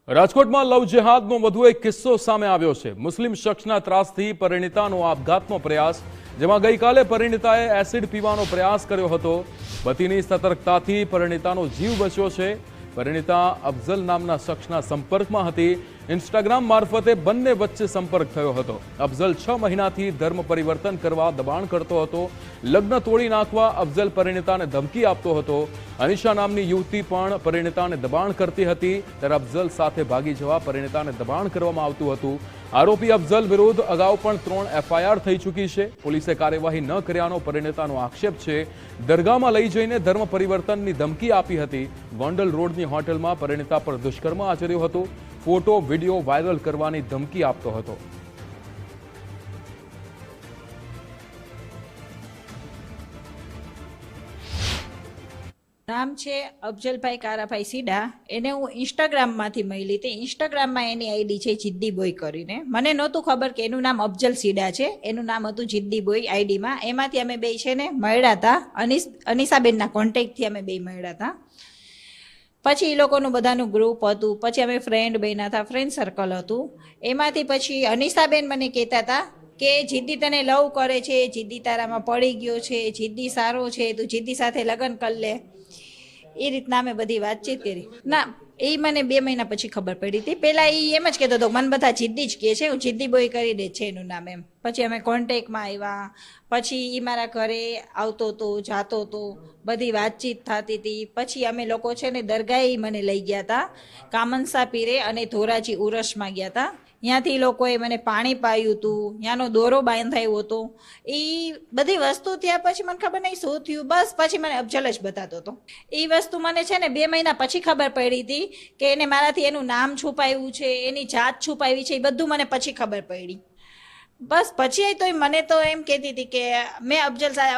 રાજકોટમાં લવ જેહાદનો વધુ એક કિસ્સો સામે આવ્યો છે। મુસ્લિમ શખ્સના ત્રાસથી પરિણીતાનો આપઘાતનો પ્રયાસ, જેમાં ગઈકાલે પરિણીતાએ એસિડ પીવાનો પ્રયાસ કર્યો હતો। પતિની સતર્કતાથી પરિણીતાનો જીવ બચ્યો છે। પરિણીતા અફઝલ નામના શખ્સના સંપર્કમાં હતી। ઇન્સ્ટાગ્રામ મારફતે બંને વચ્ચે સંપર્ક થયો હતો। અફઝલ 6 મહિનાથી ધર્મ પરિવર્તન કરવા દબાણ કરતો હતો। લગ્ન તોડી નાખવા અફઝલ પરિણીતાને ધમકી આપતો હતો। અનિશા નામની યુવતી પણ પરિણીતાને દબાણ કરતી હતી, ત્યારે અફઝલ સાથે ભાગી જવા પરિણીતાને દબાણ કરવામાં આવતું હતું। આરોપી અફઝલ વિરુદ્ધ અગાઉ પણ 3 એફઆઈઆર થઈ ચૂકી છે। પોલીસે કાર્યવાહી ન કર્યાનો પરિણીતાનો આક્ષેપ છે। દરગાહમાં લઈ જઈને ધર્મ પરિવર્તનની ધમકી આપી હતી। ગોંડલ રોડની હોટેલમાં પરિણીતા પર દુષ્કર્મ આચર્યું હતું। ફોટો વિડીયો વાયરલ કરવાની ધમકી આપતો હતો। નામ છે અફઝલભાઈ કારાભાઈ સીડા। એને હું ઇન્સ્ટાગ્રામમાંથી મળી હતી। ઇન્સ્ટાગ્રામમાં એની આઈડી છે જિદ્દી બોય કરીને। મને નહોતું ખબર કે એનું નામ અફઝલ સીડા છે, એનું નામ હતું જિદ્દી બોય આઈડીમાં। એમાંથી અમે બે છે ને મળ્યા હતા, અનિશાબેનના કોન્ટેક્ટથી અમે બે મળ્યા હતા। પછી એ લોકોનું બધાનું ગ્રુપ હતું, પછી અમે ફ્રેન્ડ બન્યા હતા, ફ્રેન્ડ સર્કલ હતું। એમાંથી પછી અનિશાબેન મને કહેતા હતા કે જિદ્દી તને લવ કરે છે, જિદ્દી તારામાં પડી ગયો છે, જિદ્દી સારો છે, તું જિદ્દી સાથે લગ્ન કરી લે। એ રીતના અમે બધી વાતચીત કરી। ના, એ મને 2 મહિના પછી ખબર પડી હતી। પહેલાં એ એમ જ કહેતો હતો, મને બધા જિદ્દી જ કહે છે, હું જિદ્દી બોય કરી દે છે એનું નામ એમ। પછી અમે કોન્ટેક્ટમાં આવ્યા, પછી એ મારા ઘરે આવતો હતો, જાતો હતો, બધી વાતચીત થતી હતી। પછી અમે લોકો છે ને દરગાહે મને લઈ ગયા હતા, કામનસા પીરે અને ધોરાજી ઉરસમાં ગયા હતા। ત્યાંથી લોકોએ મને પાણી પાયું હતું, ત્યાંનો દોરો બાંધાયો હતો। એ બધી વસ્તુ થયા પછી મને ખબર નહીં શું થયું, બસ પછી મને અફઝલ જ બતાતો હતો। એ વસ્તુ મને છે ને 2 મહિના પછી ખબર પડી હતી કે એને મારાથી એનું નામ છુપાવ્યું છે, એની જાત છુપાવી છે, એ બધું મને પછી ખબર પડી। બસ પછી તો મને તો એમ કહેતી હતી કે મેં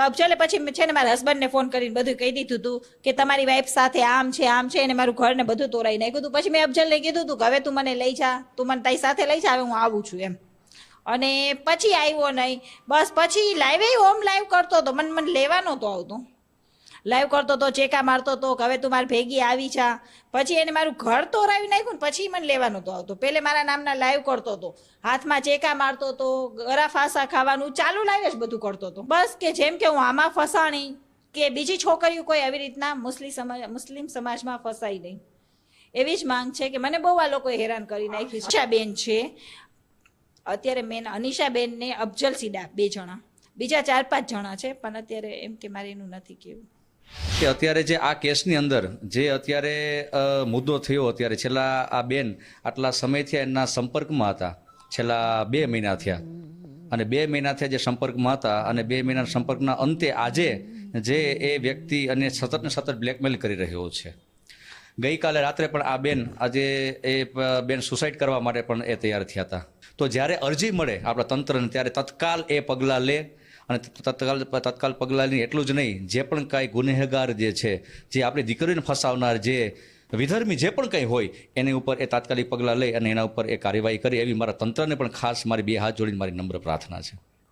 અફઝલે પછી છે ને મારા હસબન્ડને ફોન કરીને બધું કહી દીધું હતું કે તમારી વાઈફ સાથે આમ છે એને મારું ઘરને બધું તોડાવી નાખ્યું હતું। પછી મેં અફઝલને કીધું હતું કે હવે તું મને લઈ જા, તું મને તારી સાથે લઈ જા, હવે હું આવું છું એમ। અને પછી આવ્યો નહીં, બસ પછી લાઈવે હોમ લાઈવ કરતો હતો, મને લેવા નહોતો આવતો। લાઈવ કરતો હતો, ચેકા મારતો હતો કે હવે તું મારી ભેગી આવી જા। પછી એને મારું ઘર તોરાવી નાખ્યું ને પછી મને લેવા નહોતો આવતો। પહેલે મારા નામના લાઈવ કરતો હતો, હાથમાં ચેકા મારતો હતો, ગરા ફાંસા ખાવાનું ચાલુ લાઈવ જ બધું કરતો હતો। બસ કે જેમ કે હું આમાં ફસાણી કે બીજી છોકરીઓ કોઈ આવી રીતના મુસ્લિમ સમાજમાં ફસાઈ નહીં, એવી જ માંગ છે કે મને બહુ આ લોકોએ હેરાન કરી નાખી। અનિશાબેન છે અત્યારે, મેન અનિશાબેન ને અફઝલ સીડા 2 જણા, બીજા 4-5 જણા છે, પણ અત્યારે એમ કે મારે એનું નથી કહેવું કે અત્યારે જે આ કેસની અંદર જે અત્યારે મુદ્દો થયો, અત્યારે છેલ્લા આ બેન આટલા સમયથી એના સંપર્કમાં હતા, છેલ્લા 2 મહિના થયા, અને 2 મહિના થયા જે સંપર્કમાં હતા, અને 2 મહિનાના સંપર્કના અંતે આજે જે એ વ્યક્તિ અને સતત ને સતત બ્લેકમેલ કરી રહ્યો છે। ગઈકાલે રાત્રે પણ આ બેન, આજે એ બેન સુસાઇડ કરવા માટે પણ એ તૈયાર થયા હતા। તો જ્યારે અરજી મળે આપણા તંત્રને ત્યારે તત્કાલ એ પગલાં લે, અને તત્કાલ પગલાં લઈને એટલું જ નહીં, જે પણ કાંઈ ગુનેગાર જે છે, જે આપણી દીકરીને ફસાવનાર, જે વિધર્મી જે પણ કંઈ હોય, એની ઉપર એ તાત્કાલિક પગલાં લઈ અને એના ઉપર એ કાર્યવાહી કરી, એવી મારા તંત્રને પણ ખાસ મારી 2 હાથ જોડીને મારી નમ્ર પ્રાર્થના છે।